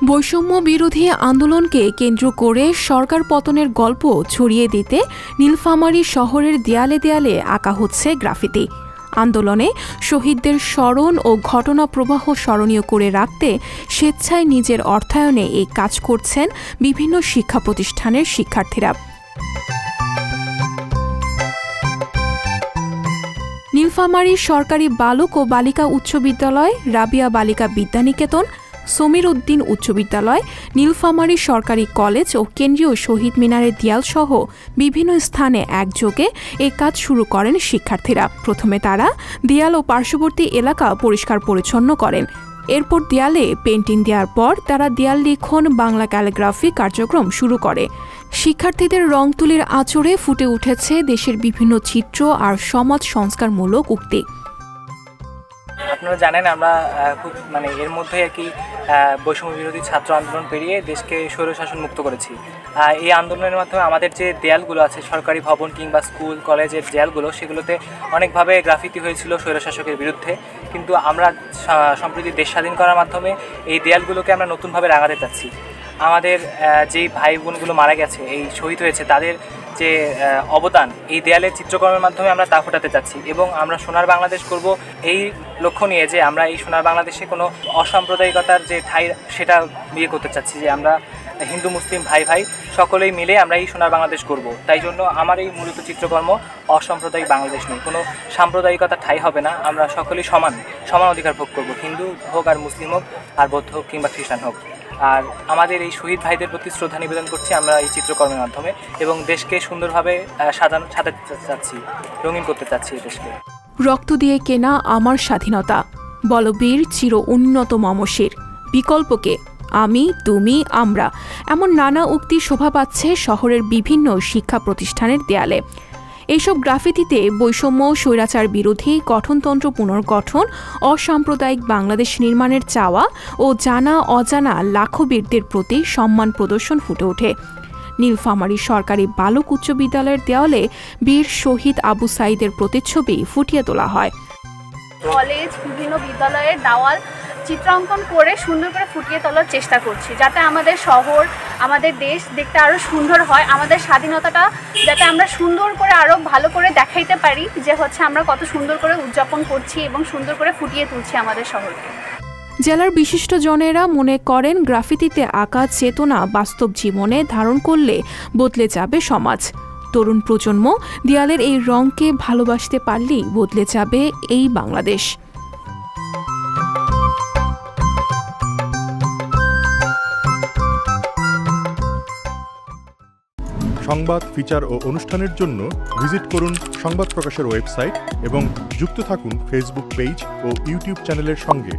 বৈষম্য বিরোধী আন্দোলনকে কেন্দ্র করে সরকার পতনের গল্প ছড়িয়ে দিতে নীলফামারী শহরের দেয়ালে দেয়ালে আঁকা হচ্ছে গ্রাফিতি। আন্দোলনে শহীদদের স্মরণ ও ঘটনা প্রবাহ স্মরণীয় করে রাখতে স্বেচ্ছায় নিজের অর্থায়নে এই কাজ করছেন বিভিন্ন শিক্ষা প্রতিষ্ঠানের শিক্ষার্থীরা। নীলফামারী সরকারি বালক ও বালিকা উচ্চ বিদ্যালয়, রাবিয়া বালিকা বিদ্যানিকেতন, সমীর উদ্দিন উচ্চ বিদ্যালয়, নীলফামারী সরকারি কলেজ ও কেন্দ্রীয় শহীদ মিনারের দেয়ালসহ বিভিন্ন স্থানে একযোগে এ কাজ শুরু করেন শিক্ষার্থীরা। প্রথমে তারা দেয়াল ও পার্শ্ববর্তী এলাকা পরিষ্কার পরিচ্ছন্ন করেন। এরপর দেয়ালে পেইন্টিং দেওয়ার পর তারা দেয়াল লিখন বাংলা ক্যালিগ্রাফি কার্যক্রম শুরু করে। শিক্ষার্থীদের রং তুলির আঁচড়ে ফুটে উঠেছে দেশের বিভিন্ন চিত্র আর সমাজ সংস্কারমূলক উক্তি। আপনারা জানেন আমরা খুব এর মধ্যে আর কি বৈষম্য বিরোধী ছাত্র আন্দোলন পেরিয়ে দেশকে স্বৈরশাসন মুক্ত করেছি। এই আন্দোলনের মাধ্যমে আমাদের যে দেয়ালগুলো আছে, সরকারি ভবন কিংবা স্কুল কলেজের দেয়ালগুলো, সেগুলোতে অনেকভাবে গ্রাফিতি হয়েছিল স্বৈরশাসকের বিরুদ্ধে। কিন্তু আমরা সম্প্রতি দেশ স্বাধীন করার মাধ্যমে এই দেয়ালগুলোকে আমরা নতুনভাবে রাঙাতে চাচ্ছি। আমাদের যেই ভাই বোনগুলো মারা গেছে, এই শহীদ হয়েছে, তাদের যে অবদান এই দেয়ালের চিত্রকর্মের মাধ্যমে আমরা তা ফোটাতে চাচ্ছি। এবং আমরা সোনার বাংলাদেশ করব এই লক্ষ্য নিয়ে যে আমরা এই সোনার বাংলাদেশে কোনো অসাম্প্রদায়িকতার যে ঠাঁই সেটা বিয়ে করতে চাচ্ছি, যে আমরা হিন্দু মুসলিম ভাই ভাই সকলেই মিলে আমরা এই সোনার বাংলাদেশ করব। তাই জন্য আমার এই মূলত চিত্রকর্ম অসাম্প্রদায়িক বাংলাদেশ নেই, কোনো সাম্প্রদায়িকতার ঠাঁই হবে না। আমরা সকলেই সমান অধিকার ভোগ করব, হিন্দু হোক আর মুসলিম হোক আর বৌদ্ধ হোক কিংবা খ্রিস্টান হোক। আর আমাদের এই শহীদ ভাইদের প্রতি শ্রদ্ধা নিবেদন করছি আমরা এই চিত্রকর্মের মাধ্যমে, এবং দেশকে সুন্দরভাবে সাজাতে চাচ্ছি, রঙিন করতে চাচ্ছি এই দেশকে। রক্ত দিয়ে কেনা আমার স্বাধীনতা, বলবীর চির উন্নত মমশির, বিকল্পকে আমি তুমি আমরা, এমন নানা উক্তি শোভা পাচ্ছে শহরের বিভিন্ন শিক্ষা প্রতিষ্ঠানের দেয়ালে। এইসব গ্রাফিতিতে বৈষম্য, স্বৈরাচার বিরোধী, গঠনতন্ত্র পুনর্গঠন, অসাম্প্রদায়িক বাংলাদেশ নির্মাণের চাওয়া ও জানা অজানা লাখো বীরদের প্রতি সম্মান প্রদর্শন ফুটে ওঠে। নীলফামারী সরকারি বালক উচ্চ বিদ্যালয়ের দেওয়ালে বীর শহীদ আবু সাঈদের প্রতিচ্ছবি ফুটিয়ে তোলা হয়। কলেজ, বিভিন্ন বিদ্যালয়ের দেওয়াল চিত্রাঙ্কন করে সুন্দর করে ফুটিয়ে তোলার চেষ্টা করছি, যাতে আমাদের শহর, আমাদের দেশ দেখতে আরও সুন্দর হয়। আমাদের স্বাধীনতাটা যাতে আমরা সুন্দর করে আরও ভালো করে দেখাইতে পারি, যে আমরা কত সুন্দর করে উদযাপন করছি এবং সুন্দর করে ফুটিয়ে তুলছি আমাদের শহরকে। জেলার বিশিষ্ট জনেরা মনে করেন গ্রাফিতিতে আঁকা চেতনা বাস্তব জীবনে ধারণ করলে বদলে যাবে সমাজ। তরুণ প্রজন্ম দেয়ালের এই রঙকে ভালোবাসতে পারলেই বদলে যাবে এই বাংলাদেশ। সংবাদ, ফিচার ও অনুষ্ঠানের জন্য ভিজিট করুন সংবাদ প্রকাশের ওয়েবসাইট এবং যুক্ত থাকুন ফেসবুক পেজ ও ইউটিউব চ্যানেলের সঙ্গে।